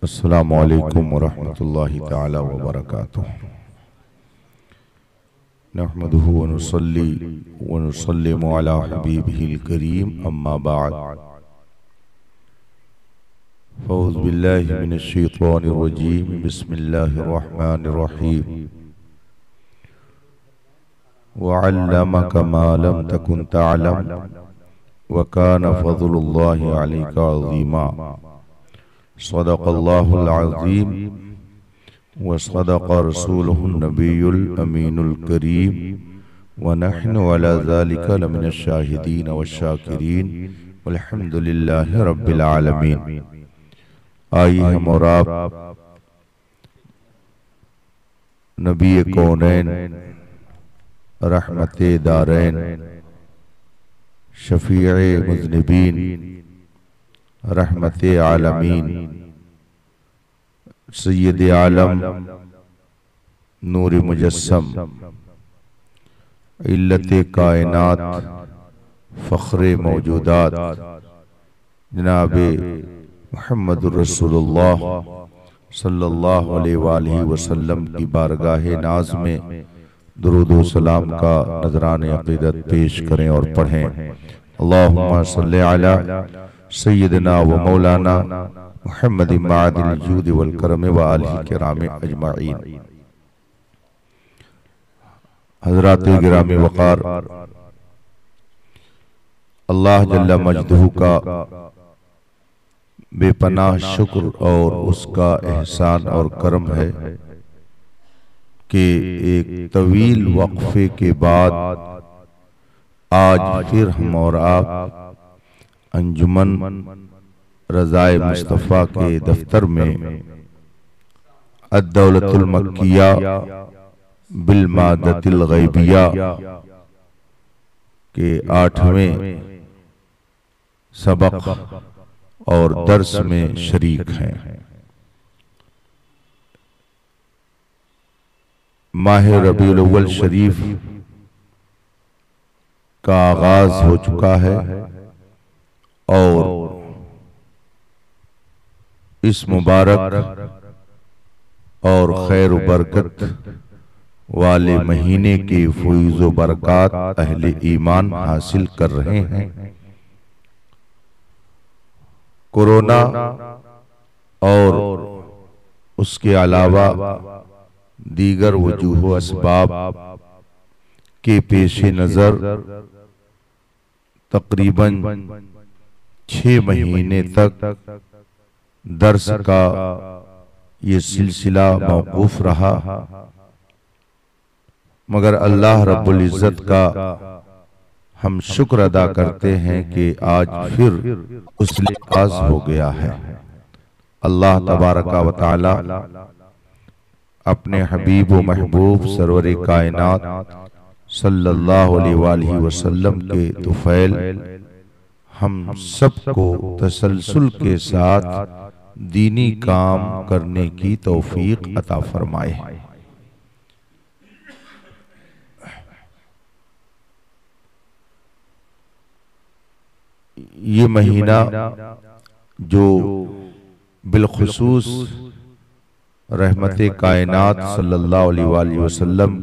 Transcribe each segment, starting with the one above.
अस्सलामु अलैकुम वरहमतुल्लाहि तआला वबरकातुह। नहमदुहु व नुसल्ली व नुसल्लिमु अला हबीबिहिल करीम, अम्मा बाद। फ़ऊज़ु बिल्लाहि मिनश शैतानिर रजीम, बिस्मिल्लाहिर रहमानिर रहीम। व अल्लमका मा लम तकुन तअलम व कान फ़ज़्लुल्लाहि अलैका अज़ीमा। सदक़ल्लाहुल अज़ीम व सदक़ रसूलुहुन नबियुल अमीनुल करीम व नहनु अला ज़ालिका लमिनश शाहिदीन व शाकिरीन वल्हम्दुलिल्लाहि रब्बिल आलमीन। आइए हम और आप नबी कौनैन, रहमते दारैन, शफीए मुज़निबीन, रहमते आलमीन, सय्यद आलम, नूर मुजस्सम, इल्लते कायनात, फ़ख्रे मौजूदात, जनाबे मुहम्मदुर रसूलुल्लाह सल्लल्लाहु अलैहि वसल्लम की बारगाह नाज में दुरूद व सलाम का नजरान अक़ीदत पेश करें और पढ़ें। अल्लाहुम्मा सल्लि अला सय्यदना व मौलाना मुहम्मद मादिल जूद वल करम व आलिहि किराम अजमाइन। हज़रात गिरामी वक़ार, अल्लाह जल्ला मजदहू का बेपनाह शुक्र और उसका एहसान और करम है कि एक तवील वक्फे के बाद आज फिर हम और आप अंजुमन रज़ाए मुस्तफ़ा के दफ्तर में अद-दौलतुल मक्किया बिल मादतिल गैबिया के 8वें सबक और दर्स में शरीक हैं। माह रबीउल अव्वल शरीफ का आगाज हो चुका है और इस मुबारक और खैर बरकत वाले महीने के फैज़ व बरक़ात अहले ईमान हासिल कर रहे हैं। कोरोना और उसके अलावा दीगर वजूह असबाब के पेश नज़र तकरीबन 6 महीने तक दर्स का ये सिलसिला मौकूफ रहा, मगर अल्लाह रब्बुल इज़्ज़त का हम शुक्र अदा करते हैं कि आज फिर उस लिहाज हो गया है। अल्लाह तबारका व तआला अपने हबीब व महबूब सरवर कायनात सल्लल्लाहु अलैहि वसल्लम के तुफैल हम सबको तसलसल के साथ दीनी काम करने की तौफीक अता फरमाए। ये महीना जो बिलखुसूस रहमते कायनात सल्लल्लाहु अलैहि वसल्लम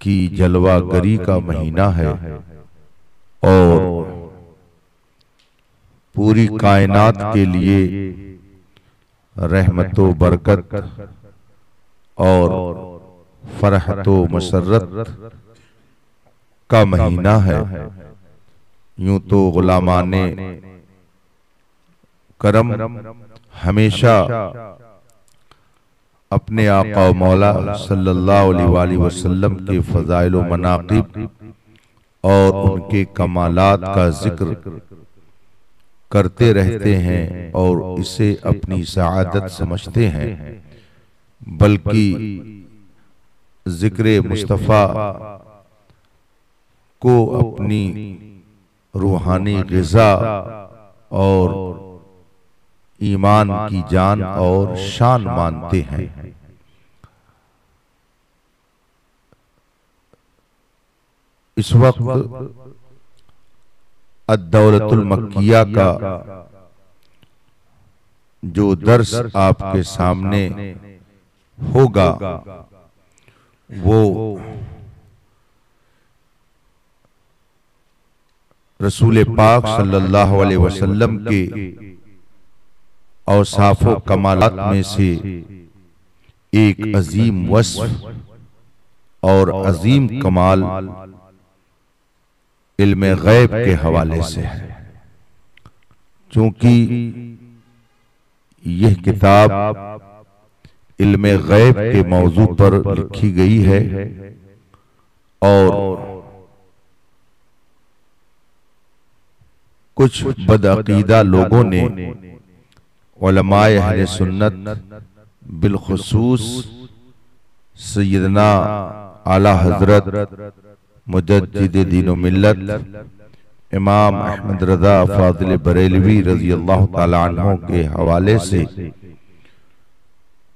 की जलवागरी का महीना है और पूरी कायनात के लिए रहमतो बरकत और फरहतो मसरत का महीना है। यूं तो गुलामाने करम हमेशा अपने आका मौला सल्लल्लाहु अलैहि वसल्लम के फ़ज़ाइल व मनाक़िब और उनके कमालात का जिक्र करते रहते हैं और इसे अपनी सआदत समझते हैं, बल्कि जिक्र मुस्तफ़ा को अपनी रूहानी ग़िज़ा और ईमान की जान और शान मानते हैं। इस वक्त अद-दौलतुल मक्किया का जो दर्स आपके सामने होगा वो रसूल पाक सल्लल्लाहु अलैहि वसल्लम के औसाफ व कमालात में से एक अजीम वस्फ और अजीम कमाल इल्म गैब के हवाले से है। चूंकि यह किताब इल्म गैब के मौजू पर लिखी गई है और कुछ बदअकीदा लोगों ने उलमाए अहले सुन्नत बिलखुसूस सैयदना आला हजरत मुजद्दिद दीन व मिल्लत इमाम अहमद रज़ा फादिल बरेलवी रज़ी अल्लाह ताला अन्हु के हवाले से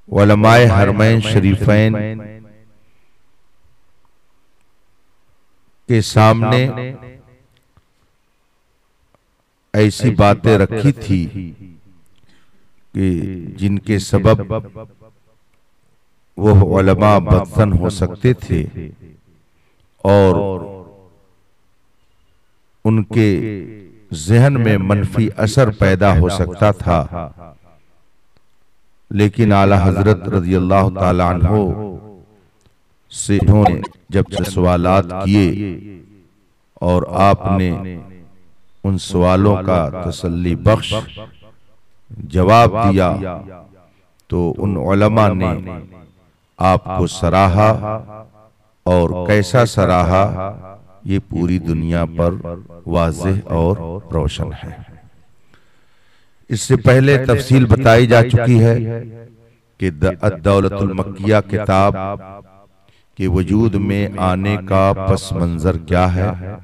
उलमाए हरमैन शरीफैन के सामने ऐसी बातें रखी थी कि जिनके सबब वो उलमा बदसन हो सकते थे और उनके जहन में मनफी असर पैदा हो सकता था। लेकिन आला हजरत रज़ी अल्लाह ताला अन्हु से उन्होंने जब सवालात किए और आपने उन सवालों का तसल्ली बख्श जवाब दिया तो उन उलमा ने आपको सराहा और कैसा सराहा ये पूरी दुनिया पर वाज़ेह और रोशन है। इससे पहले तफसील बताई जा चुकी है कि अद-दौलतुल मक्किया किताब के वजूद में आने का पस मंजर क्या है।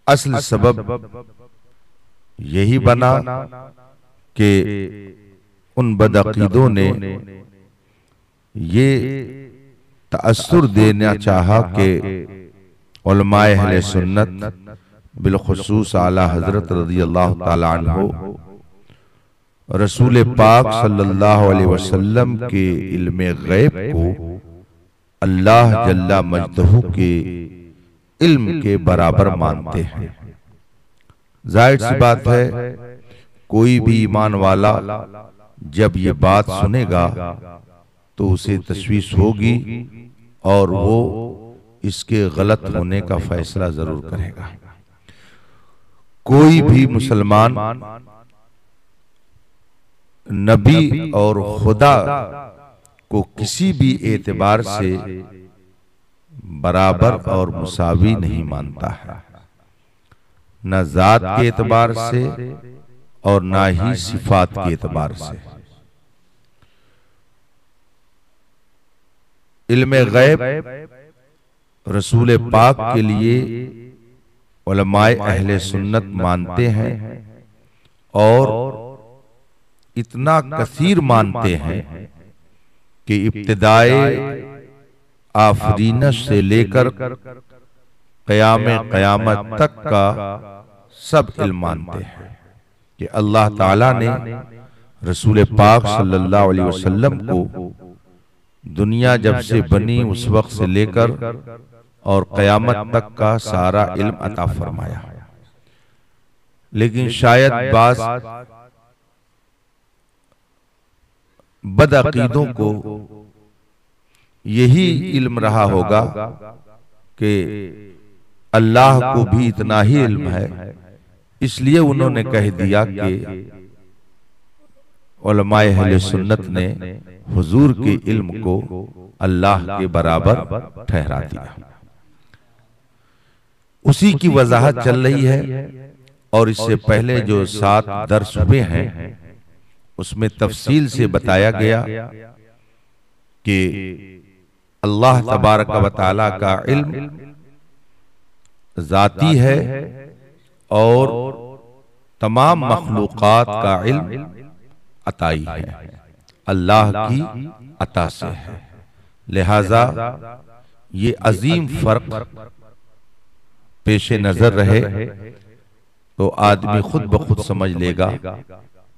असल सबब यही बना कि उन बदअकीदों ने ये तअस्सुर देना चाहा कि उलमाए अहले सुन्नत बिलखुसूस आला हजरत रज़ी अल्लाह ताला अन्हु रसूल पाक सल्लल्लाहु अलैहि वसल्लम के इल्म गैब को अल्लाह जल्ला मजदहू के इल्म के बराबर मानते हैं। जाहिर सी बात है कोई भी ईमान वाला जब ये बात सुनेगा तो उसे तशवीश होगी और वो इसके गलत होने का फैसला जरूर करेगा। कोई भी मुसलमान नबी और खुदा को किसी भी एतबार से बराबर और मुसावी नहीं मानता है, न जात के एतबार से और ना ही सिफात के एतबार से। इल्म गैब रसूल पाक के लिए उलमाए अहले सुन्नत मानते हैं और इतना कसीर मानते हैं कि इब्तिदाए आफरीनत से लेकर क़यामत तक का सब इल्म मानते हैं कि अल्लाह ताला ने रसूल पाक सल्लल्लाहु अलैहि वसल्लम को दुनिया जब से बनी उस वक्त से लेकर और क़यामत तक का सारा इल्म अता फरमाया। लेकिन शायद बाज़ बदअकीदों को यही इल्म रहा होगा कि अल्लाह को भी इतना ही इल्म है, इसलिए उन्होंने कह दिया कि उलमाए अहले सुन्नत ने हुजूर के इल्म को अल्लाह के बराबर ठहरा दिया। उसी की वजाहत चल रही है और इससे पहले जो 7 दर्स हुए हैं उसमें तफसील से बताया गया कि अल्लाह तबारक व तआला का इल्म जाती है और तमाम मखलूकात का इल्म अताई है, अल्लाह की अता से है। लिहाजा ये अजीम फर्क पेशे नजर रहे तो आदमी खुद ब खुद समझ लेगा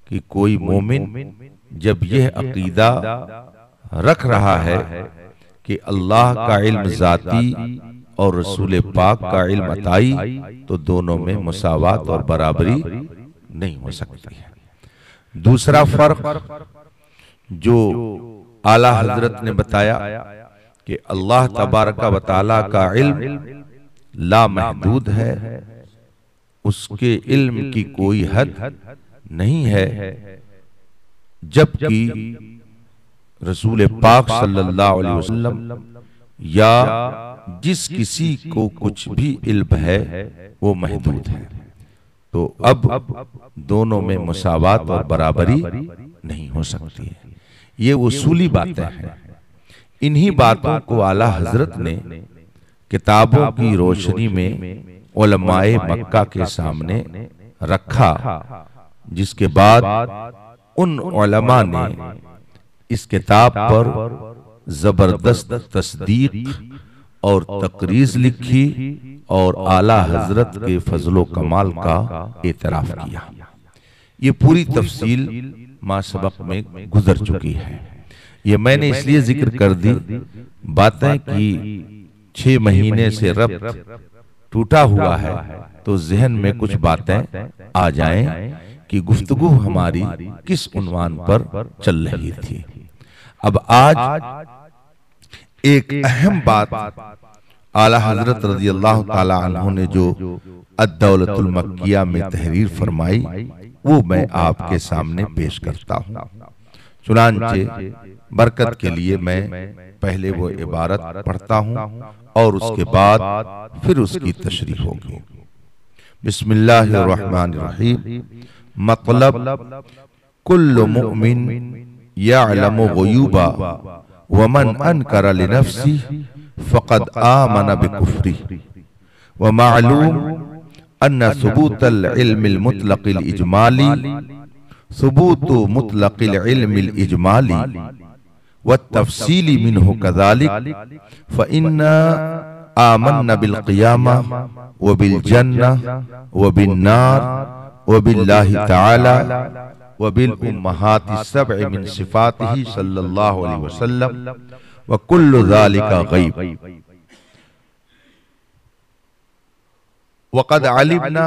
कि कोई मोमिन जब यह अकीदा रख रहा है कि अल्लाह का इल्म जाती और रसूल पाक का इल्म अताई, तो दोनों में मुसावात और बराबरी नहीं हो सकती है। दूसरा फर्क जो आला हजरत ने बताया कि अल्लाह तबारक व तआला का इल्म लामहदूद है, उसके इल्म की कोई हद नहीं है, जबकि रसूल पाक सल्लल्लाहु अलैहि वसल्लम या जिस किसी को कुछ भी इल्म है वो महदूद है। तो अब दोनों में मुसावात और बराबरी नहीं हो सकती है। ये उसूली बातें हैं। इन्हीं बातों को आला हजरत ने किताबों की रोशनी में उलमाए मक्का के सामने रखा, जिसके बाद उन उलमा ने इस किताब पर जबरदस्त तस्दीक और तकरीज लिखी और आला हजरत के फजलो कमाल का एतराफ किया। ये पूरी तफसील मा सबक में गुजर चुकी है। ये मैंने इसलिए जिक्र कर दी बातें कि 6 महीने से रब्त टूटा हुआ है, तो जहन में कुछ बातें आ जाएं कि गुफ्तगू हमारी किस उन्वान पर चल रही थी। अब आज एक अहम बात आला हजरत रज़ी अल्लाह ताला अन्हु ने जो अद-दौलतुल मक्किया में तहरीर फरमाई, वो मैं आपके सामने पेश करता हूँ। चुनांचे बरकत के लिए मैं पहले वो इबारत पढ़ता हूँ और उसके बाद फिर उसकी तशरीह होगी। बिस्मिल्लाहिर्रहमानिर्रहीम। मतलब कुल्लु मुमिन यअलमु गुयूबा वमन अनकरा लिनफ्सी फ़क़द आमन बिकुफ्री व मालूम अन्न सुबूतल इल्मिल मुतलक़िल इजमाली सुबूतु मुतलक़िल इल्मिल इजमाली व तफ़सीली मिन्हु कज़ालिक फ़इन्ना आमन्ना बिल क़ियामा व बिल जन्ना व बिन नार व बिल्लाहि तआला व बिल उम्महाति सबअ मिन सिफ़ातिही सल्लल्लाहु अलैहि वसल्लम व कुल्लु ज़ालिका गैब वक़द अलिमना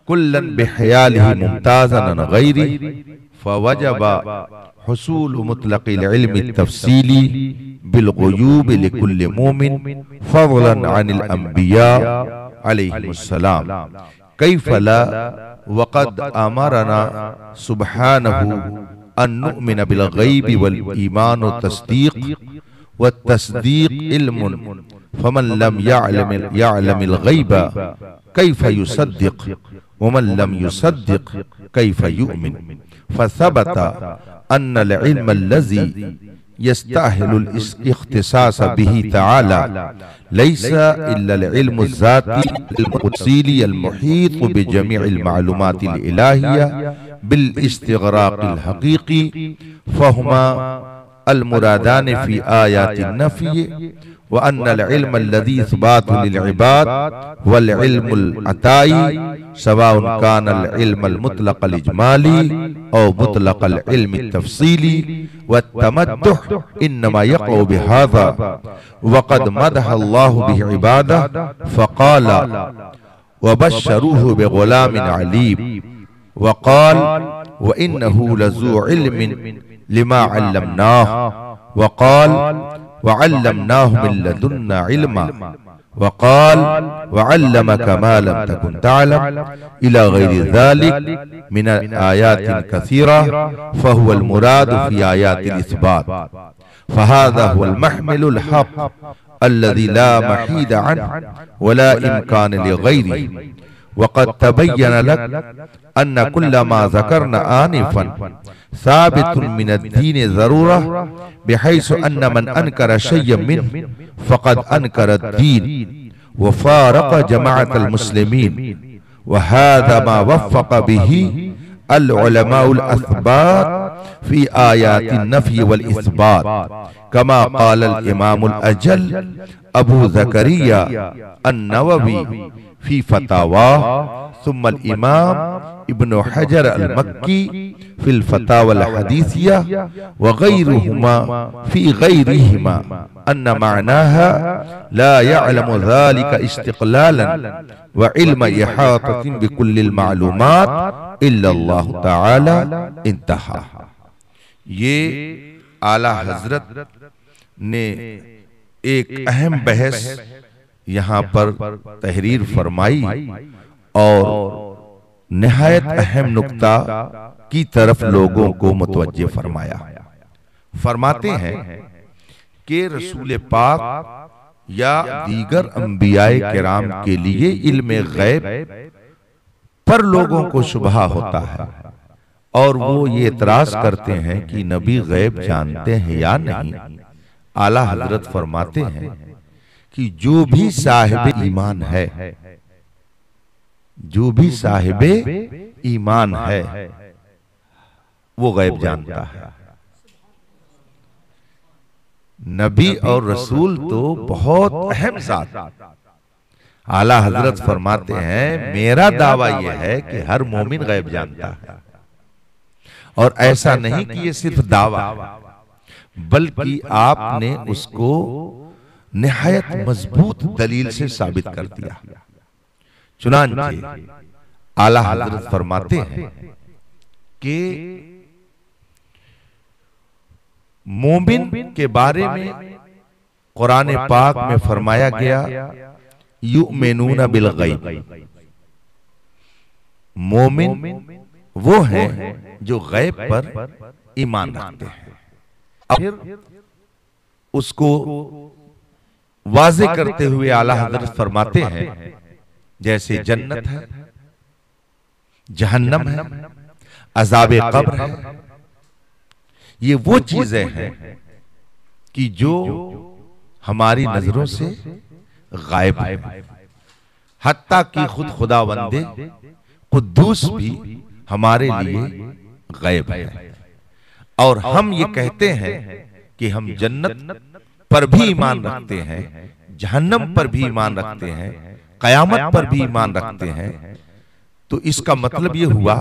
कुल्लन बिहयालिही मुमताज़न अन गैरी फवजबा हुसूल मुतलक़िल इल्मि तफ़सीली बिल ग़ुयूब लिकुल्लि मोमिन फ़ज़लन अनिल अंबिया अलैहिमुस्सलाम कैफ़ ला वक़द अमरना सुब्हानहु अन नु'मिन बिल गैबि वल ईमान व तस्दीक़ व तस्दीक़ इल्मुन फमन लम यअलमिल गैबा कैफ़ युसद्दिक़ व मन लम युसद्दिक़ कैफ़ यु'मिन फसबत अन्नल इल्म अल्लज़ी यस्ताहिलुल इख्तिसास बिही तआला लैसा इल्लल इल्मु ज़ाती अल-मुतसीली अल-मुहीत बिजमीइल मालूमातिल इलाहिया बिल इस्तिग़राक़िल हक़ीक़ी फहुमा अल-मुरादान फ़ी आयातिन नफ़ी व अन्नल इल्म अल्लज़ी इस्बातु लिल इबाद वल इल्मुल अताई सवाउन कानल इल्मुल मुतलक़ल इजमाली औ मुतलक़ल इल्मि तफ़सीली व तमद्दुह इन्नमा यक़उ बिहाज़ा वक़द मदह अल्लाहु बिहि इबादह फ़क़ाला व बश्शरूहु बिग़ुलामिन अलीम व क़ाल व इन्नहु लज़ू इल्मिन लिमा अल्लमनाहु व क़ाल व अल्लमनाहु मिन लदुन्ना इल्मा व क़ाल व अल्लमका मा लम तकुन तअलम इला गैरि ज़ालिक मिन आयातिन कसीरा फ़हुवल मुराद फ़ी आयातिल इस्बात फ़हाज़ा हुवल महमिलुल हक़ अल्लज़ी ला महीद अन्हु व ला इम्कान लिगैरिही वक़द तबय्यन लक अन्न कुल्ल मा ज़करना आनिफ़न साबितुन मिनद्दीन ज़रूरा बिहैसु अन्न मन अनकरा शय्यन मिन्हु फ़क़द अनकरा अद्दीन व फ़ारक़ जमाअतल मुस्लिमीन व हाज़ा मा वफ़्फ़क़ बिही अल उलमाउल अस्बात फ़ी आयातिन नफ़ी वल इस्बात कमा क़ाल अल इमामुल अजल अबू ज़करिया अन-नववी फी फतावा सुम्मल इमाम इब्न हजर अल मक्की फिल फतावल हदीसिया व गैरुहुमा फी गैरिहिमा अन्ना मअनाहा ला यअलमु ज़ालिका इस्तिक़लालन व इल्म इहाततिन बिकुल्लिल मालूमात इल्ला अल्लाह तआला इंतहा। ये आला हजरत ने एक अहम बहस यहाँ पर तहरीर फरमाई और निहायत अहम नुक्ता की तरफ लोगों को मुतवज्जे फरमाया। फरमाते हैं कि रसूल पाक या दीगर अंबियाए किराम के लिए इल्म गैब पर लोगों को शुबहा होता है और वो ये इतराज करते हैं कि नबी गैब जानते हैं या नहीं। आला हजरत फरमाते हैं कि जो भी साहिब ईमान है, जो भी साहिब ईमान है वो गैब जानता है। नबी और रसूल तो बहुत अहम ज़ात। आला हजरत फरमाते हैं मेरा दावा यह है कि हर मोमिन गैब जानता है और ऐसा नहीं कि ये सिर्फ दावा, बल्कि आपने उसको निहायत मजबूत दलील से साबित कर दिया। चुनांचे आला हजरत फरमाते हैं कि मोमिन के बारे में कुरान पाक में फरमाया गया युमिनूना बिल गैब। मोमिन वो हैं जो गैब पर ईमान रखते हैं। फिर उसको वाज़े करते हुए आला हज़रत फरमाते हैं जैसे जन्नत है, जहन्नम है, अज़ाब कब्र है, ये वो चीजें हैं कि जो हमारी नजरों से गायब है। हत्ता कि खुद खुदावंदे कुद्दूस भी हमारे लिए गायब है। और हम ये कहते हैं कि हम जन्नत पर भी ईमान रखते हैं, जहन्नम पर भी ईमान रखते हैं, कयामत पर भी ईमान रखते हैं। तो इसका मतलब ये हुआ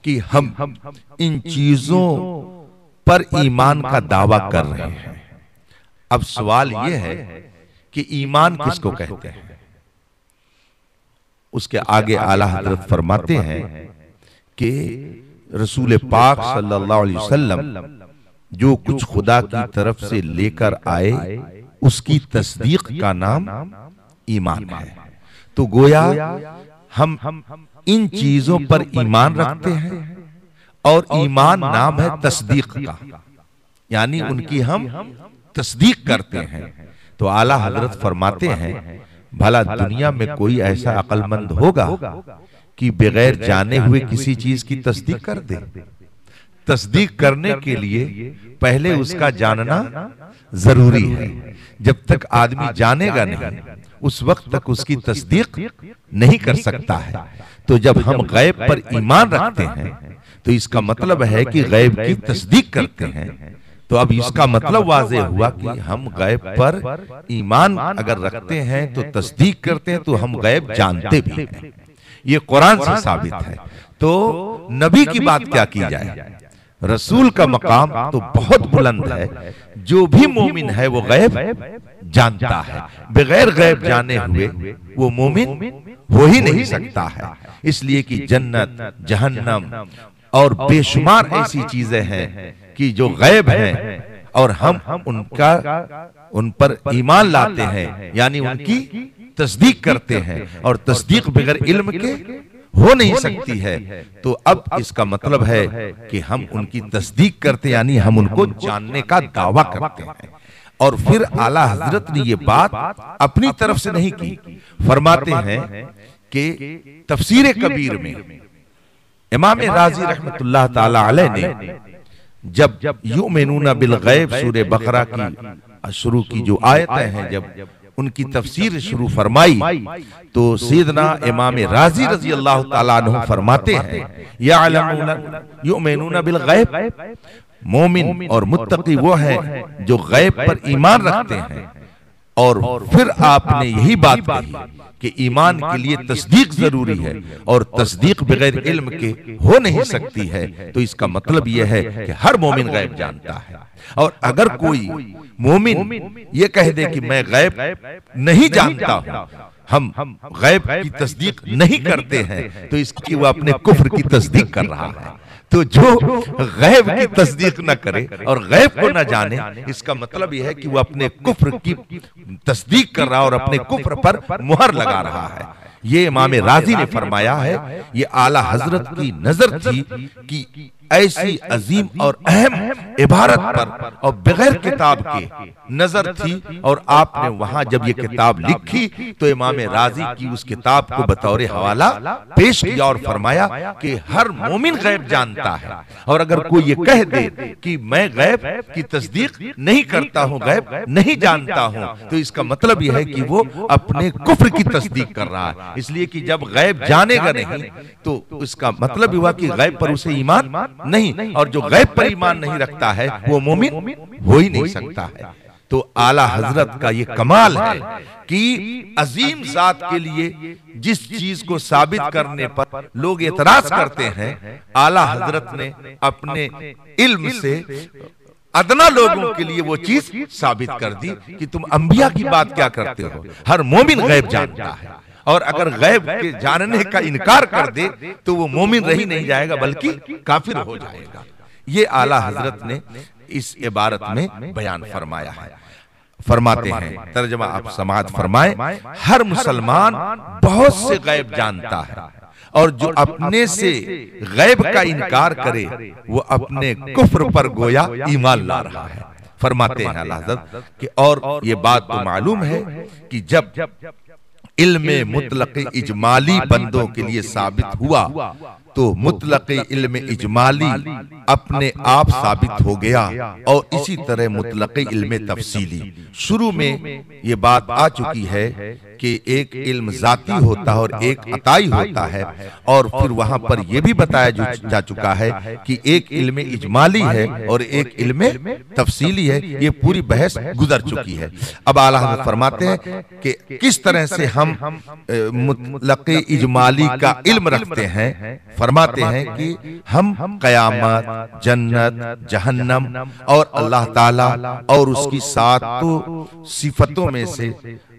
कि हम इन चीजों पर ईमान का दावा कर रहे हैं। अब सवाल यह है कि ईमान किसको कहते हैं। उसके आगे आला हजरत फरमाते हैं कि रसूल पाक सल्लल्लाहु अलैहि वसल्लम जो कुछ खुदा की तरफ से लेकर आए उसकी तस्दीक का नाम ईमान है। तो गोया हम इन चीजों पर ईमान रखते हैं और ईमान नाम है तस्दीक का, यानी उनकी हम तस्दीक करते हैं। तो आला हजरत फरमाते हैं भला दुनिया में कोई ऐसा अक्लमंद होगा कि बगैर जाने हुए किसी चीज की तस्दीक कर दे। तस्दीक करने के लिए पहले उसका जानना जरूरी है। जब तक आदमी जानेगा नहीं उस वक्त तक उसकी तस्दीक नहीं कर सकता है। तो जब हम गैब पर ईमान रखते हैं तो इसका मतलब है कि गैब की तस्दीक करते हैं। तो अब इसका मतलब वाज़े हुआ कि हम गैब पर ईमान अगर रखते हैं तो तस्दीक करते हैं तो हम गैब जानते भी हैं। ये कुरान से साबित है। तो नबी की बात क्या की जाए, रसूल का मकाम तो बहुत बुलंद है। जो भी मोमिन है वो गैब जानता है। बगैर गैब जाने हुए वो मोमिन हो ही नहीं सकता है। इसलिए कि जन्नत, जहन्नम और बेशुमार ऐसी चीजें हैं कि जो गैब हैं और हम उन पर ईमान लाते हैं, यानी उनकी तस्दीक करते हैं। और तस्दीक बगैर इल्म के हो नहीं सकती है। तो अब इसका मतलब है कि हम उनकी तस्दीक करते यानी हम उनको जानने का दावा करते हैं। और फिर आला हजरत ने ये बात अपनी तरफ से नहीं की। फरमाते हैं कि तफसीर कबीर में इमाम राजी रहमतुल्लाह ताला अलैह ने जब युमिनूना बिल गैब सूरह बकरा की शुरू की जो आयतें हैं जब उनकी तफसीर शुरू फरमाई तो सैयदना इमाम राजी रजी अल्लाह ताला अन्हु फरमाते हैं यअलमूना युमिनूना बिल गैब, मोमिन और मुत्तकी वो हैं जो गैब पर ईमान रखते हैं और फिर आपने यही बात कही कि ईमान के लिए तस्दीक जरूरी है और तस्दीक बगैर इल्म के हो नहीं सकती है। तो इसका मतलब यह है कि हर मोमिन गैब जानता है। और अगर कोई मोमिन ये कह दे कि मैं गैब नहीं जानता हूं, हम गैब की तस्दीक नहीं करते हैं, तो इसकी वो अपने कुफ्र की तस्दीक कर रहा है। तो जो गैब की तस्दीक न करे और गैब को न जाने, इसका मतलब यह है कि वो अपने कुफ्र की तस्दीक कर रहा है और अपने कुफ्र पर मुहर लगा रहा है। ये इमाम राजी ने फरमाया है, ये आला हजरत की नजर थी कि ऐसी अजीम और अहम इबारत पर और बगैर किताब के नजर थी, और आपने वहां जब ये किताब लिखी तो इमाम राजी की उस किताब को बतौर हवाला पेश किया और फरमाया कि हर मोमिन गैब जानता है। और अगर कोई ये कह दे कि मैं गैब की तस्दीक नहीं करता हूं, गैब नहीं जानता हूं, तो इसका मतलब यह है कि वो अपने कुफ्र की तस्दीक कर रहा है। इसलिए कि जब गैब जानेगा नहीं तो इसका मतलब हुआ कि गैब पर उसे ईमान नहीं, और जो गैब पर ईमान नहीं रखता है वो मोमिन हो ही नहीं सकता है। तो आला हजरत का ये कमाल है कि अजीम जात के लिए जिस चीज को साबित करने पर लोग एतराज करते हैं, आला हजरत ने अपने इल्म से अदना लोगों के लिए वो चीज साबित कर दी कि तुम अंबिया की बात क्या करते हो, हर मोमिन गैब जानता है। और अगर गैब के जानने का इनकार कर दे तो वो मोमिन रही नहीं जाएगा बल्कि काफिर हो जाएगा। ये आला हजरत ने इस इबारत में बयान फरमाया है। फरमाते हैं, तर्जमा आप समाअत फरमाएं, हर मुसलमान बहुत से गैब जानता है, और जो अपने से गैब का इनकार करे वो अपने कुफ्र पर गोया ईमान ला रहा है। फरमाते हैं आला हजरत कि और ये बात तो मालूम है कि जब इल्म मुतलक इजमाली बंदों के लिए साबित हुआ तो मुतलक इल्म इजमाली अपने आप साबित हो गया, और इसी तरह मुतलक इल्म तफसीली। शुरू में ये बात आ चुकी है कि एक इल्म जाती होता है और एक अताई होता है, और फिर वहां पर यह भी बताया जा चुका है कि एक इल्म इजमाली है और एक इल्म तफसीली है। ये पूरी बहस गुजर चुकी है। अब आला हज़रत फरमाते हैं कि किस तरह से हम मुतलक इजमाली का इल्म रखते हैं। फरमाते हैं कि हम क़यामत, जन्नत, जहन्नम और अल्लाह ताला और उसकी सातों सिफतों में से,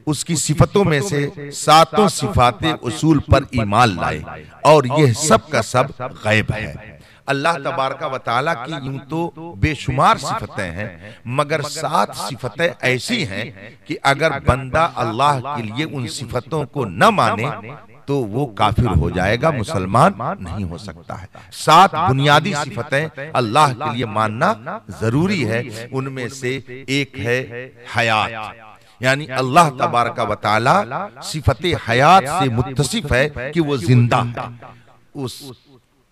उसकी सिफतों में से सातों सिफाते उसूल पर ईमान लाए, और यह सब का सब गैब है। अल्लाह तबारका व तआला की यूं तो बेशुमार सिफतें हैं, मगर 7 सिफतें ऐसी हैं कि अगर बंदा अल्लाह के लिए उन सिफतों को न माने तो वो काफिर हो जाएगा, मुसलमान नहीं हो सकता है। 7 बुनियादी सिफतें अल्लाह के लिए मानना जरूरी है। उनमें से एक है हयात, यानी अल्लाह तबारका व तआला सिफते हयात से मुत्तसिफ है कि वो जिंदा है,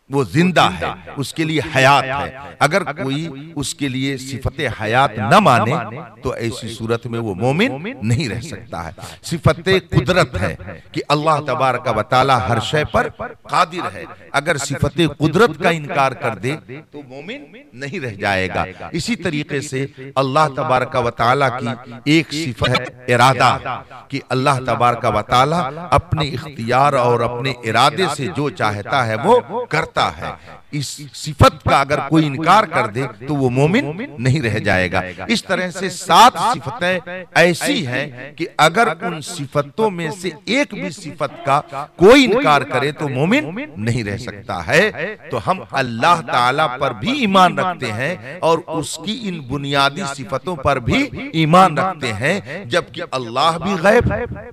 वो जिंदा है, उसके लिए हयात है। अगर कोई उसके लिए सिफते हयात न माने तो ऐसी सूरत में वो मोमिन नहीं रह सकता है। सिफते कुदरत है कि अल्लाह तबारक व तआला हर शय पर कादिर है। अगर सिफते कुदरत का इनकार कर दे तो मोमिन नहीं रह जाएगा। इसी तरीके से अल्लाह तबारक व तआला की एक सिफत है इरादा, कि अल्लाह तबारक व तआला अपने इख्तियार और अपने इरादे से जो चाहता है वो करता है। इस सिफत का अगर कोई इनकार कर दे तो वो मोमिन नहीं रह जाएगा। इस तरह से 7 सिफतें ऐसी हैं कि अगर उन सिफतों में से एक भी सिफत का कोई इनकार करे तो मोमिन नहीं रह सकता है। तो हम अल्लाह ताला पर भी ईमान रखते हैं और उसकी इन बुनियादी सिफतों पर भी ईमान रखते हैं, जबकि अल्लाह भी गैब है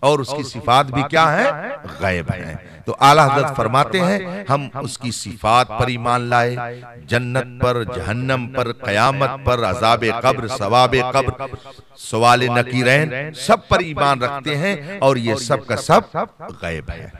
और उसकी सिफात भी क्या है, गैब है। तो आला हज़रत फरमाते हैं हम उसकी सिफात पर ईमान लाए, जन्नत पर, जहन्नम पर, क़यामत पर, अज़ाब क़ब्र, सवाब क़ब्र, सवाल नकीरैन, सब पर ईमान रखते हैं और ये सब का सब गैब है।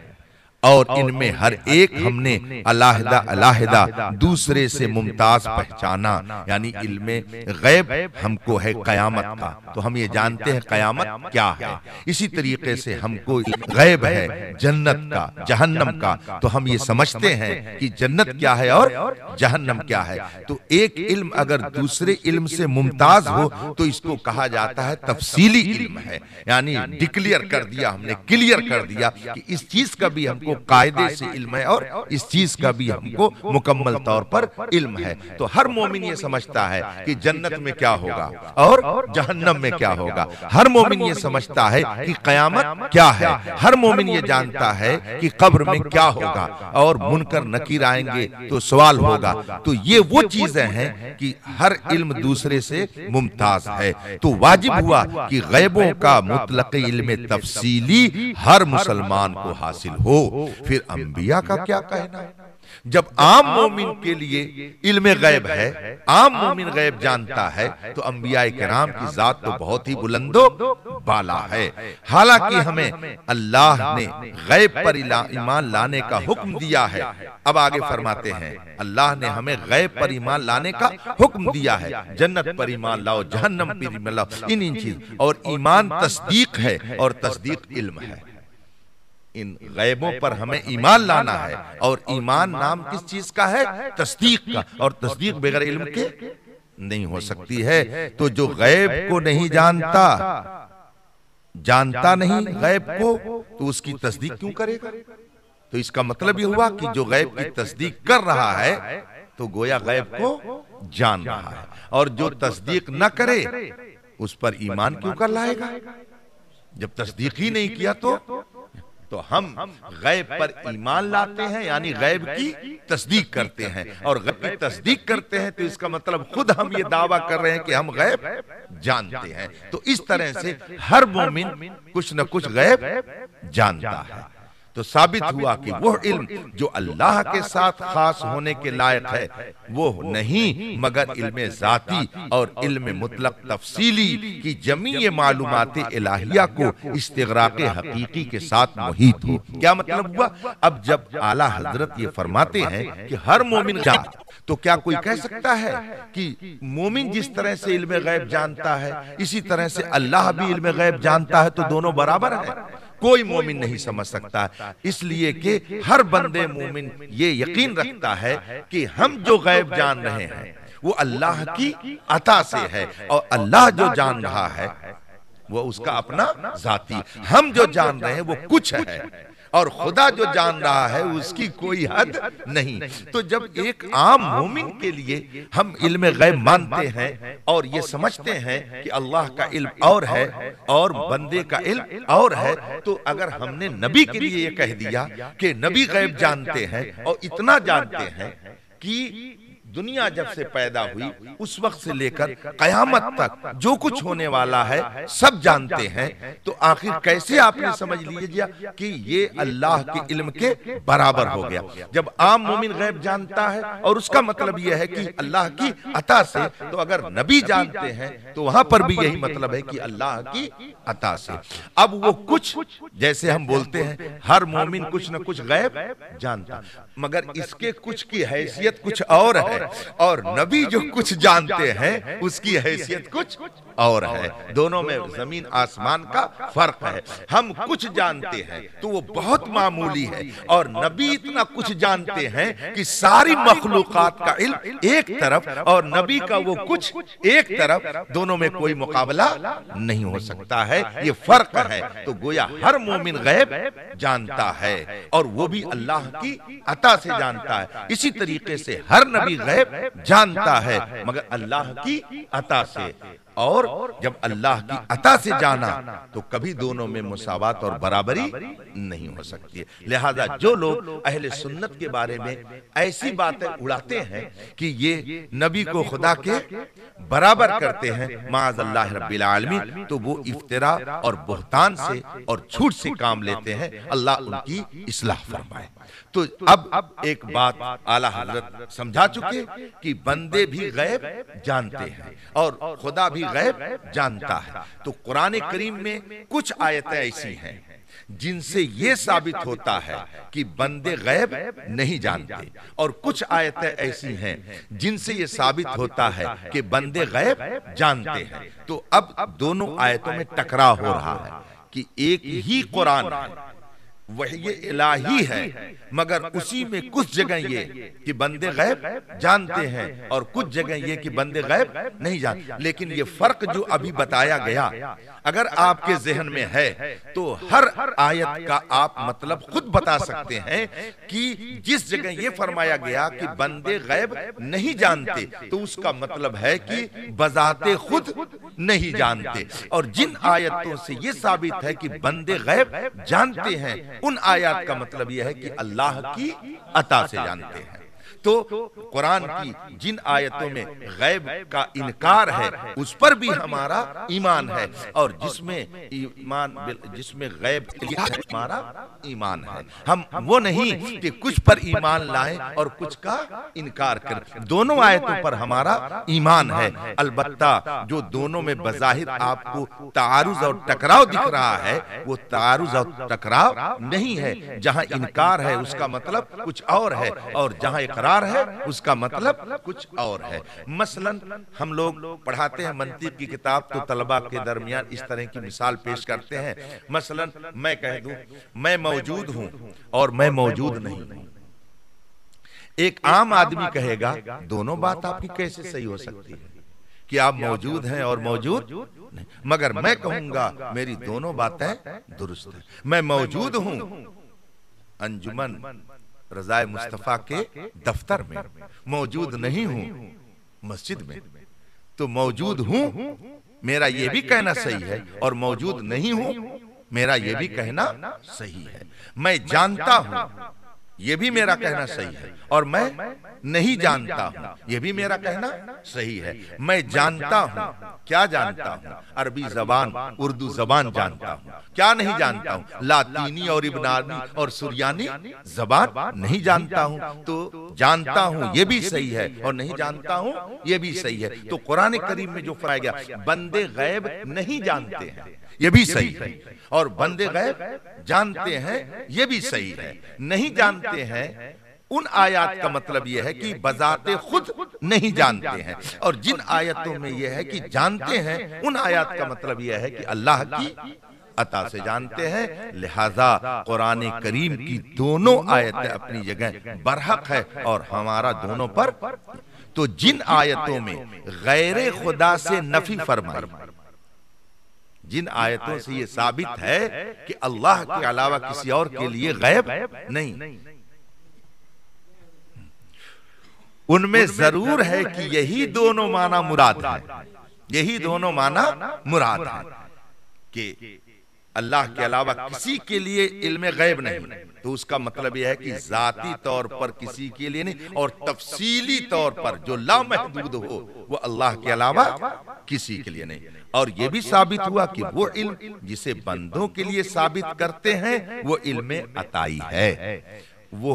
और इनमें हर एक हमने अलहदा अलहदा दूसरे से मुमताज पहचाना। यानी इल्मे गैब हमको है कयामत का, तो हम ये जानते हैं कयामत क्या है। इसी तरीके से हमको गैब है जन्नत का, जहन्नम का, तो हम ये समझते हैं कि जन्नत क्या है और जहन्नम क्या है। तो एक इल्म अगर दूसरे इल्म से मुमताज हो तो इसको कहा जाता है तफसीली इल्म है। यानी डिक्लेयर कर दिया हमने, क्लियर कर दिया कि इस चीज का भी हमको कायदे से इल्म है और इस चीज का भी हमको मुकम्मल तौर पर इल्म है। तो हर मोमिन ये समझता है कि जन्नत में क्या होगा और जहन्नम में क्या होगा। हर मोमिन ये समझता है कि कयामत क्या है। हर मोमिन ये जानता है कि कब्र में क्या होगा और मुनकर नकीर आएंगे तो सवाल होगा। तो ये वो चीजें हैं कि हर इल्म दूसरे से मुमताज है। तो वाजिब हुआ कि गैबों का मुतलक इल्म तफसीली हर मुसलमान को हासिल हो। फिर अंबिया का क्या कहना है? जब आम मोमिन के लिए इल्म गैब है, आम मोमिन गैब जानता है, तो अंबिया किराम की जात तो बहुत ही बुलंदो बाला है। हालांकि हमें अल्लाह ने गैब पर ईमान लाने का हुक्म दिया है। अब आगे फरमाते हैं अल्लाह ने हमें गैब पर ईमान लाने का हुक्म दिया है। जन्नत पर ईमान लाओ, जहन्नम पर ईमान लाओ, इन चीज। और ईमान तस्दीक है और तस्दीक इल्म है। इन गैबों पर हमें ईमान लाना है। और ईमान नाम किस चीज का है? तस्दीक का। और तस्दीक बगैर इल्म के नहीं हो सकती है। तो जो गैब को नहीं जानता नहीं गैब को, तो उसकी तस्दीक क्यों करेगा? तो इसका मतलब ये हुआ कि जो गैब की तस्दीक कर रहा है तो गोया गैब को जान रहा है। और जो तस्दीक न करे उस पर ईमान क्यों कर लाएगा? जब तस्दीक ही नहीं किया तो हम गैब पर ईमान लाते हैं, यानी गैब की तस्दीक करते हैं। और गैब की तस्दीक करते हैं तो इसका मतलब खुद हम ये दावा कर रहे हैं कि हम गैब जानते हैं। तो इस तरह से हर मोमिन कुछ न कुछ गैब जानता है। तो साबित हुआ कि वो इल्म जो अल्लाह के साथ खास होने के लायक है वो नहीं, मगर इल्म जाती और इल्म मुतलक तफसीली की जमीय मालूमात इलाहिया को इस्तिगराक़े हकीकी के साथ मुहीत हो। क्या मतलब हुआ? अब जब आला हजरत ये फरमाते हैं कि हर मोमिन जानता, तो क्या कोई कह सकता है कि मोमिन जिस तरह से इल्म गैब जानता है इसी तरह से अल्लाह भी इल्म गैब जानता है, तो दोनों बराबर हैं? कोई मोमिन नहीं समझ सकता। इसलिए कि हर बंदे मोमिन ये यकीन रखता है कि हम जो गैब जान रहे हैं वो अल्लाह की अता से है, और अल्लाह जो जान रहा है वो उसका अपना जाती। हम जो जान रहे हैं वो कुछ है, और खुदा जो जान रहा है उसकी कोई हद नहीं। तो जब एक आम मोमिन के लिए हम इल्म गैब मानते हैं और ये समझते हैं कि अल्लाह का इल्म और है और बंदे का इल्म और है, तो अगर हमने नबी के लिए ये कह दिया कि नबी गैब जानते हैं और इतना जानते हैं कि दुनिया जब से पैदा हुई उस वक्त से लेकर कयामत तक जो कुछ होने वाला है सब जानते हैं, तो आखिर कैसे आपने समझ लीजिए कि ये अल्लाह के इल्म के बराबर हो गया? जब आम मोमिन गैब जानता है और उसका मतलब यह है कि अल्लाह की अता से, तो अगर नबी जानते हैं तो वहां पर भी यही मतलब है कि अल्लाह की अता से। अब वो कुछ, जैसे हम बोलते हैं हर मोमिन कुछ न कुछ गैब जानता, मगर इसके कुछ की हैसियत कुछ और है, और नबी जो कुछ जानते हैं उसकी हैसियत कुछ और है। दोनों में जमीन आसमान का फर्क है। हम कुछ जानते हैं तो वो बहुत मामूली है, और नबी इतना कुछ जानते हैं कि सारी मखलूकात का इल्म एक तरफ और नबी का वो कुछ एक तरफ, दोनों में कोई मुकाबला नहीं हो सकता है। ये फर्क है। तो गोया हर मोमिन गैब जानता है, और वो भी अल्लाह की अता से जानता है। इसी तरीके से हर नबी गैब जानता है, मगर अल्लाह की अता से। और जब अल्लाह की अता से जाना तो कभी दोनों में मुसावात और बराबरी नहीं हो सकती है। लिहाजा जो लोग अहले सुन्नत के बारे में ऐसी बातें उड़ाते हैं कि ये नबी को खुदा के बराबर करते हैं, माअज़ल्लाह रब्बिल आलमीन, तो वो इफ्तिरा और बुहतान से और झूठ से काम लेते हैं। अल्लाह उनकी इस्लाह फरमाए। तो अब एक बात आला हजरत समझा चुके कि बंदे भी गैब जानते हैं और खुदा भी गैब जानता है। तो कुरान करीम में कुछ आयतें ऐसी हैं जिनसे ये साबित होता है कि बंदे गैब नहीं जानते, और कुछ आयतें ऐसी हैं जिनसे ये साबित होता है कि बंदे गैब जानते हैं। तो अब दोनों आयतों में टकराव हो रहा है कि एक ही कुरान है, वही ये इलाही है, मगर उसी में कुछ जगह ये कि बंदे गैब जानते हैं और कुछ जगह ये कि बंदे गैब नहीं जानते। लेकिन ये फर्क जो अभी बताया गया, अगर आपके जहन में है तो हर आयत का आप मतलब खुद बता सकते हैं कि जिस जगह ये फरमाया गया कि बंदे गैब नहीं जानते, तो उसका मतलब है कि बजाते खुद नहीं जानते। और जिन आयतों से ये साबित है कि बंदे गैब जानते हैं, उन आयत का मतलब यह है कि अल्लाह की अता से जानते हैं। तो कुरान की जिन आयतों में गैब का इनकार है उस पर भी हमारा ईमान है, और जिसमें गैब हमारा ईमान है। हम वो नहीं कि कुछ पर ईमान लाएं और कुछ का इनकार करें, दोनों आयतों पर हमारा ईमान है। अलबत्ता जो दोनों में बज़ाहिर आपको तारुज़ और टकराव दिख रहा है, वो तारुज़ और टकराव नहीं है। जहां इनकार है उसका मतलब कुछ और है, और जहां इकरार है उसका मतलब कुछ और है। मसलन हम लोग पढ़ाते हैं मंतिक की किताब, तो तलबा के दरमियान इस तरह की मिसाल पेश करते हैं। मसलन मैं कह दूं मैं मौजूद हूं और मैं मौजूद नहीं हूं। एक आम आदमी कहेगा दोनों बात आपकी कैसे सही हो सकती है कि आप मौजूद हैं और मौजूद नहीं, मगर मैं कहूंगा मेरी दोनों बातें दुरुस्त हैं। मैं मौजूद हूं अंजुमन रज़ाए मुस्तफा के दफ्तर में, मौजूद नहीं हूं मस्जिद में। तो मौजूद हूं मेरा ये भी कहना सही है, और मौजूद नहीं हूं मेरा ये भी कहना सही है। मैं जानता हूं ये भी मेरा कहना सही है, और मैं नहीं जानता हूं ये भी मेरा कहना सही है। मैं जानता हूं, क्या जानता हूं? अरबी जबान, उर्दू जबान जानता हूं। क्या नहीं जानता हूं? लातीनी और इब्रानी और सुरियानी जबान नहीं जानता हूं। तो जानता हूं ये भी सही है, और नहीं जानता हूं ये भी सही है। तो कुरान करीम में जो फरमाया गया बंदे गैब नहीं जानते हैं, ये भी सही है, और बंदे गैब जानते हैं ये भी सही है। नहीं जानते हैं उन आयत का मतलब यह है कि बजाते खुद नहीं जानते हैं, और जिन आयतों में यह है कि जानते हैं, उन आयत का मतलब यह है कि अल्लाह की अता से जानते हैं। लिहाजा कुरान करीम की दोनों आयतें अपनी जगह बरहक है, और हमारा दोनों पर। तो जिन आयतों में गैर खुदा से नफी फरमाई, जिन आयतों से ये साबित है कि अल्लाह के अलावा किसी और के लिए गैब नहीं, उनमें जरूर है कि यही दोनों माना मुराद है, यही दोनों माना मुराद है कि अल्लाह के अलावा किसी के लिए इल्म गैब नहीं। तो उसका मतलब यह है कि जाती तौर पर किसी के लिए नहीं, और तफसीली तौर पर जो लामहदूद हो वो अल्लाह के अलावा किसी के लिए नहीं। और यह भी साबित हुआ कि वो इल्म जिसे बंदों के लिए साबित करते हैं वो इल्म अताई है। वो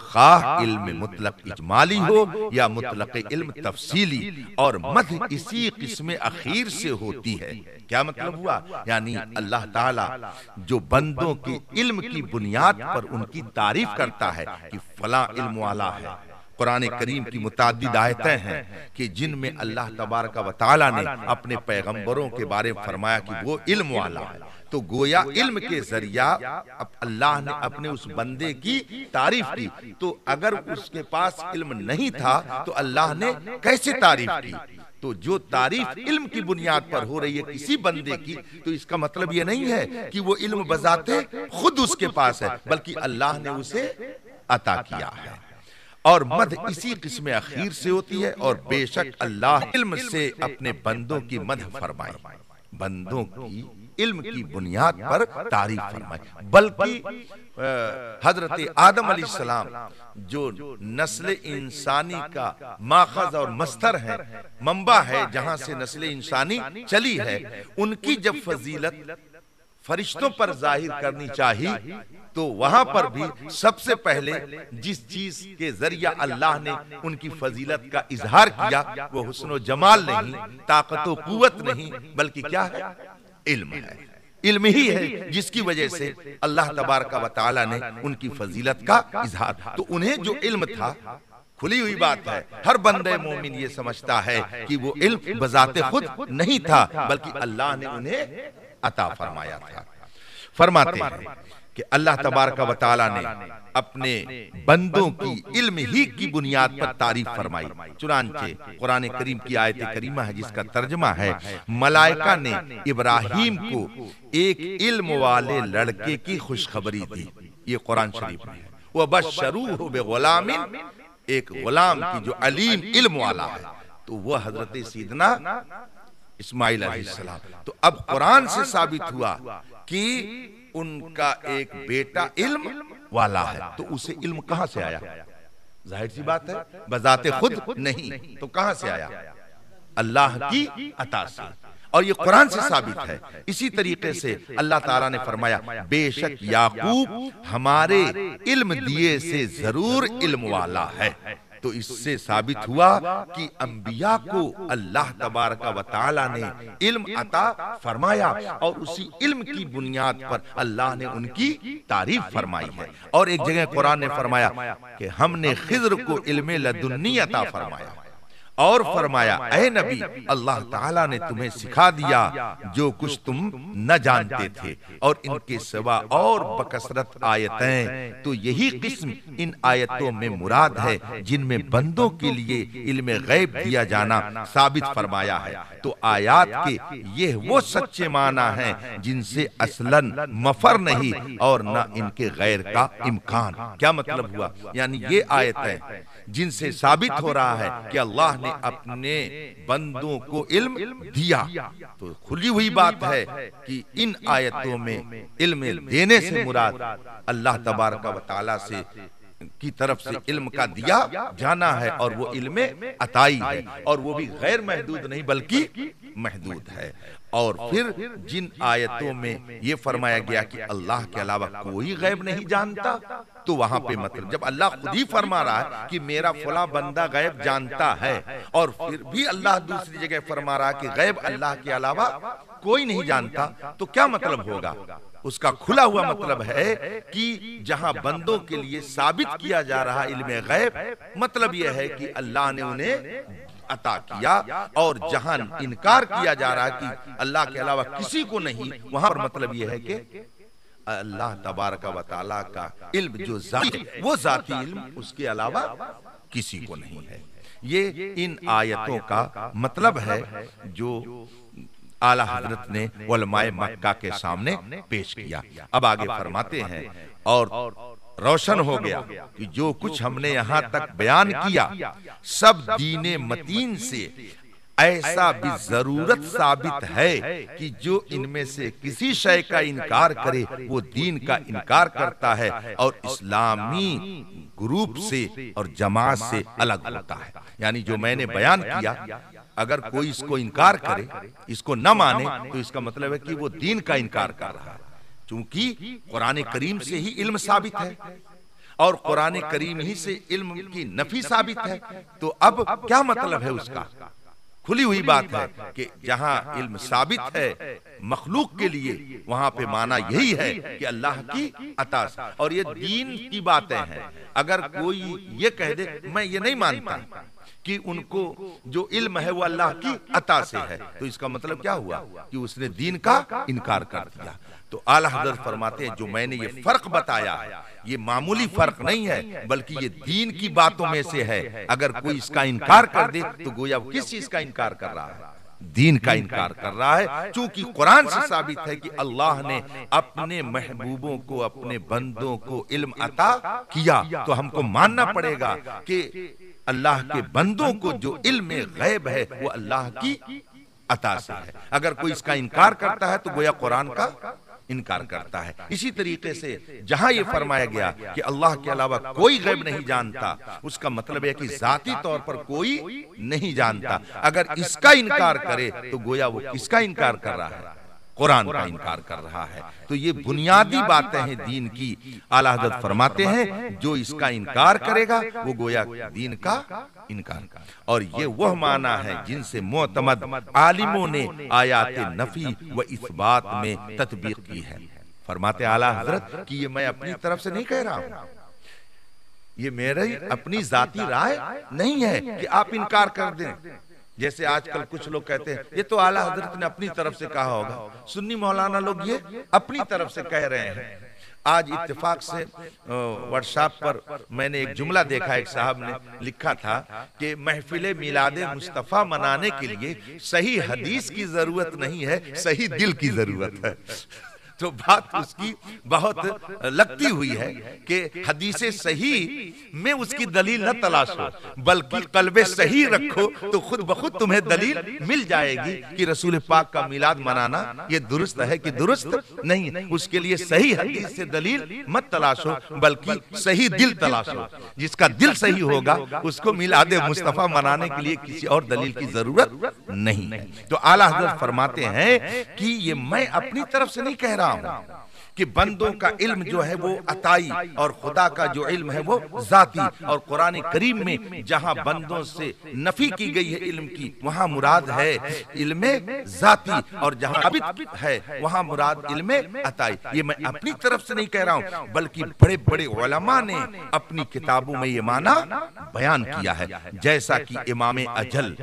खाह इल्म मुतलक इजमाली हो या मुतलक इल्म तफसीली, और मध्य इसी किस्म अखीर से होती है। क्या मतलब हुआ? यानी अल्लाह ताला जो बंदों के इल्म की बुनियाद पर उनकी तारीफ करता है कि फला इल्म वाला है। कुरान करीम की मुताद्दिद आयतें हैं कि जिनमें अल्लाह तबारक व तआला ने अपने पैगंबरों के बारे में फरमाया कि वो इल्म वाला है। तो गोया इल्म के जरिया अल्लाह ने अपने उस बंदे की तारीफ की। तो अगर उसके पास इल्म नहीं था तो अल्लाह ने कैसे तारीफ की? तो जो तारीफ इल्म की बुनियाद पर हो रही है किसी बंदे की, तो इसका मतलब यह नहीं है कि वो इल्म बजाते खुद उसके पास है, बल्कि अल्लाह ने उसे अता किया है। और मद इसी किस्म अखीर से होती है, और बेशक अल्लाह इल्म से अपने बंदों की मदह फरमाई, बंदों की इल्म की बुनियाद पर तारीफ फरमाई। बल्कि हजरत आदम अलैहिस्सलाम जो नस्ल इंसानी का माखज और मस्तर है, मंबा है जहां से नस्ल इंसानी चली है, उनकी जब फजीलत फरिश्तों पर जाहिर करनी चाहिए तो वहां पर भी सबसे पहले जिस चीज के जरिया अल्लाह ने उनकी फजीलत का इजहार किया वो हुस्न व जमाल नहीं, ताकत व कुव्वत नहीं, बल्कि क्या है? इल्म है। इल्म ही है जिसकी वजह से अल्लाह तबारक व तआला ने उनकी फजीलत का इजहार, तो उन्हें जो इल्म था, खुली हुई बात है, हर बंदे मोमिन ये समझता है कि वो इल्म बजाते खुद नहीं था बल्कि अल्लाह ने उन्हें अता फरमाया था। फरमाते हैं कि अल्लाह तबारक व तआला ने अपने बंदों की इल्म ही की बुनियाद पर तारीफ फरमाई। चुनांचे कुरान करीम की आयत करीमा है जिसका तर्जमा है, मलाइका ने इब्राहिम को एक इल्म वाले लड़के की खुशखबरी दी। ये कुरान शरीफ में है, वह बशरूहु बिगुलामिन, एक गुलाम की जो अलीम इल्म वाला है, तो वह हजरत सैयदना इस्माइल अलैहिस्सलाम। तो अब कुरान से साबित हुआ कि उनका एक बेटा इल्म वाला है, तो उसे इल्म कहां से आया? जाहिर सी बात है, बजाते खुद नहीं, तो कहां से आया? अल्लाह की अता से, और ये कुरान से साबित है। इसी तरीके से अल्लाह ताला ने फरमाया, बेशक याकूब हमारे इल्म दिए से जरूर इल्म वाला है। तो इससे साबित हुआ कि अंबिया को अल्लाह तबारक व तआला ने इल्म अता फरमाया और उसी इल्म की बुनियाद पर अल्लाह ने उनकी तारीफ फरमाई है। और एक जगह कुरान ने फरमाया कि हमने खिज्र को इल्म लदुन्नी अता फरमाया, और फरमाया, ऐ नबी, अल्लाह ताला ने तुम्हें सिखा दिया जो कुछ तुम न जानते थे, और इनके सिवा और बकसरत आयतें। तो यही किस्म इन आयतों में मुराद है जिनमें बंदों के लिए इल्म गैब दिया जाना साबित फरमाया है। तो आयात के ये वो सच्चे माना हैं जिनसे असलन मफर नहीं और न इनके गैर का इम्कान। क्या मतलब हुआ? यानी ये आयतें जिनसे साबित हो रहा है कि अल्लाह ने अपने बंदों को इल्म दिया, तो खुली हुई बात है कि इन आयतों में इल्म देने से मुराद अल्लाह तबारक व तआला से की तरफ से इल्म का दिया जाना है, और वो इल्म अताई है, और वो भी गैर महदूद नहीं बल्कि महदूद है। और फिर जिन आयतों में ये फरमाया गया कि अल्लाह के अलावा कोई गैब नहीं जानता, तो वहां पे मतलब जब अल्लाह खुद ही फरमा रहा है कि मेरा फला बंदा गैब जानता है, और फिर भी अल्लाह दूसरी जगह फरमा रहा है कि गैब अल्लाह के अलावा कोई नहीं जानता, तो क्या मतलब होगा? उसका खुला हुआ मतलब है कि जहां बंदों के लिए साबित किया जा रहा इल्म गैब, मतलब यह है कि अल्लाह ने उन्हें अता किया, और जहां इनकार किया जा रहा है कि अल्लाह के अलावा किसी को नहीं, वहां पर मतलब यह है कि अल्लाह तबारक व तआला का इल्म जो जाती है वो जाती इल्म, उसके अलावा किसी को नहीं है। ये इन आयतों का मतलब है जो आला हजरत ने उलमाए मक्का के सामने पेश किया। अब आगे फरमाते हैं, और रोशन हो गया कि जो कुछ हमने यहाँ तक बयान किया सब दीने मतीन से ऐसा भी जरूरत साबित है कि जो इनमें से किसी शय का इनकार करे वो दीन का इनकार करता है और इस्लामी ग्रुप से और जमात से अलग होता है। यानी जो मैंने बयान किया, अगर कोई इसको इनकार करे, इसको न माने, तो इसका मतलब है कि वो दीन का इनकार कर रहा है। चूंकि कुरान करीम से ही इल्म साबित है और कुरान करीम ही से इल्म की नफी साबित है, तो अब क्या मतलब है उसका? खुली हुई बात है कि जहां इल्म साबित है मखलूक के लिए, वहां पे माना यही है कि अल्लाह की अता से, और ये दीन की बातें हैं। अगर कोई ये कह दे मैं ये नहीं मानता कि उनको जो इल्म है वो अल्लाह की अता से है, तो इसका मतलब क्या हुआ कि उसने दीन का इनकार कर दिया। तो आला हज़रत फरमाते हैं जो मैंने ये फर्क बताया, ये मामूली फर्क नहीं है बल्कि ये दीन की बातों में से है। अगर कोई इसका इनकार कर दे तो गोया वो किस चीज का इनकार कर रहा है? दीन का इनकार कर रहा है। चूंकि कुरान से साबित है कि अल्लाह ने अपने महबूबों को, अपने बंदों को इल्म अता किया, तो हमको मानना पड़ेगा कि अल्लाह के बंदों को जो इल्म गैब है वो अल्लाह की अता से है। अगर कोई इसका इनकार करता है तो गोया कुरान का इनकार करता है। इसी तरीके से जहां ये फरमाया गया कि अल्लाह के अलावा कोई गैब नहीं जानता, उसका मतलब है कि जाती तौर पर कोई नहीं जानता। अगर इसका इनकार करे तो गोया वो किसका इनकार कर रहा है? कुरान का इनकार कर रहा है। तो ये बुनियादी बातें हैं दीन की। आला हज़रत फरमाते हैं जो इसका इनकार करेगा वो गोया दीन का इनकार। और ये वह माना है जिनसे मोतमद आलिमों ने आयात नफी व इस्बात में तत्बीक की है। फरमाते आला हज़रत कि ये मैं अपनी तरफ से नहीं कह रहा हूं, ये मेरी अपनी जाती राय नहीं है कि आप इनकार कर दें। जैसे आजकल कुछ लोग कहते हैं ये तो आला हज़रत ने अपनी तरफ से कहा होगा। सुन्नी मौलाना लोग ये अपनी तरफ से कह रहे हैं। आज इत्तेफाक से व्हाट्सएप पर मैंने एक जुमला देखा, एक साहब ने लिखा था कि महफिल मिलादे मुस्तफ़ा मनाने के लिए सही हदीस की जरूरत नहीं है, सही दिल की जरूरत है। तो बात उसकी बहुत लगती हुई है कि हदीसे सही में उसकी दलील न तलाशो, बल्कि कल्बे सही रखो तो खुद बखुद तुम्हें दलील मिल जाएगी कि रसूल पाक का मिलाद मनाना ये दुरुस्त है कि दुरुस्त नहीं है। उसके लिए सही हदीस से दलील मत तलाशो, बल्कि सही दिल तलाशो। जिसका दिल सही होगा उसको मिलाद मुस्तफ़ा मनाने के लिए किसी और दलील की जरूरत नहीं है। तो आला हज़रत फरमाते हैं कि ये मैं अपनी तरफ से नहीं कह रहा कि बंदों का इल्म जो है वो अताई और खुदा का जो इल्म है वो जाती। और कुरान करीम में जहां बंदों से नफी की गई है इल्म की, वहां मुराद है इल्म जाती, और जहां अबिद है वहां मुराद इल्म अताई। ये मैं अपनी तरफ से नहीं कह रहा हूं, बल्कि बड़े बड़े उलमा ने अपनी किताबों में ये माना बयान किया है। जैसा कि इमाम अजल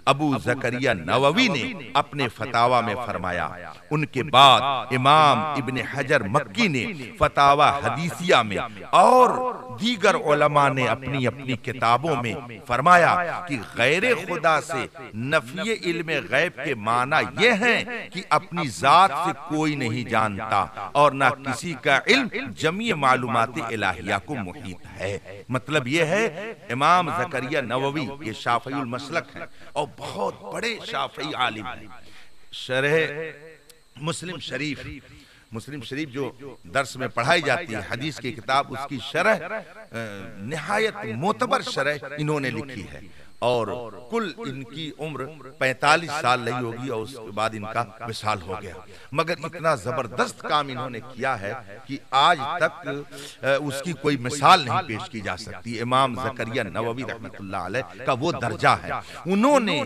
अबू ज़करिया नववी ने अपने फतावा में फरमाया, उनके बाद इमाम इब्ने हजर मक्की ने फतावा हदीसिया में और दीगर उलमा ने अपनी अपनी किताबों में फरमाया कि गैर खुदा से नफी इल्म गैब के माना ये है कि अपनी जात से कोई नहीं जानता और ना किसी का इल्म जमी मालूमात इलाहिया को मुहीत है। मतलब ये है इमाम ज़करिया नववी ये शाफ़ीउल मसलक है और बहुत बड़े शाफ़ी आलिम हैं। शरह मुस्लिम शरीफ जो दर्स में पढ़ाई जाती है हदीस की किताब, उसकी शरह निहायत मोतबर शरह इन्होंने लिखी है और कुल इनकी उम्र 45 साल नहीं होगी और उसके बाद इनका विसाल हो गया। मगर इतना जबरदस्त काम इन्होंने किया है कि आज तक उसकी कोई मिसाल नहीं पेश की जा सकती। इमाम ज़करिया नववी रहमतुल्लाह अलैह का वो दर्जा है। उन्होंने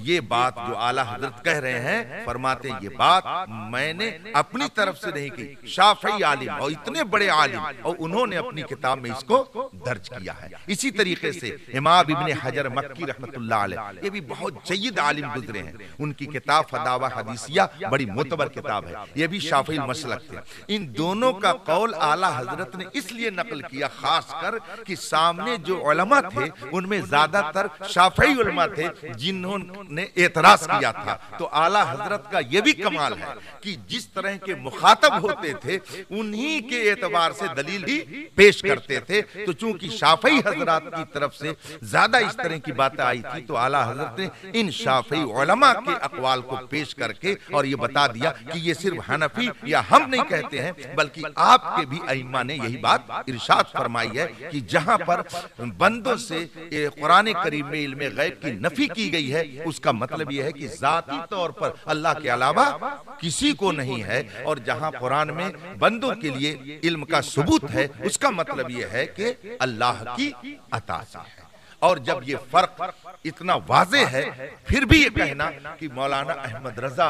ये बात जो आला हज़रत कह रहे हैं, फरमाते हैं ये बात मैंने अपनी तरफ से नहीं की, शाफ़ी आलिम और इतने बड़े आलिम और उन्होंने अपनी किताब में इसको दर्ज किया है। इसी तरीके से इमाम इब्ने हजर मक्की रहमतुल्लाह अलैह ये भी बहुत जय्यद आलिम गुजरे हैं। उनकी किताब फतावा हदीसिया बड़ी मोतबर किताब है, ये भी शाफ़ी मसलक थे। इन दोनों का कौल आला हज़रत ने इसलिए नकल किया खासकर कि सामने जो उलमा थे उनमें ज्यादातर शाफ़ी उलमा थे जिन्होंने एतराज किया था। तो आला हज़रत का ये भी कमाल है कि जिस तरह के मुखातब होते थे उन्हीं के एतबार से दलील ही पेश करते थे। तो चूंकि शाफ़ी हज़रात की तरफ से ज्यादा इस तरह की बातें आई थी तो आला हज़रत ने इन शाफ़ी उलमा के अक़वाल को पेश करके और ये बता दिया कि ये सिर्फ हनफी या हम नहीं कहते हैं बल्कि आपके भी अइम्मा ने यही बात इरशाद फरमाई है कि जहां पर बंदों से कुरान करीम में इल्म गैब की नफी की गई है उसका मतलब यह है कि जाती तौर पर अल्लाह के अलावा किसी को नहीं है, और जहां कुरान में बंदों के लिए इल्म का सबूत है उसका मतलब यह है कि अल्लाह की अता से है। और जब ये फर्क इतना वाज़े है फिर भी ये कहना कि मौलाना अहमद रजा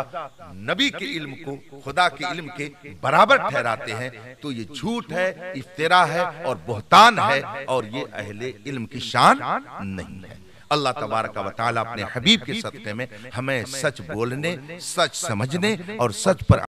नबी के इल्म को खुदा के इल्म के बराबर ठहराते हैं तो ये झूठ है, इफ्तिरा है और बुहतान है और ये अहले इल्म की शान नहीं है। अल्लाह तबारक व तआला अपने हबीब के सदक़े में हमें सच बोलने, सच समझने और सच पर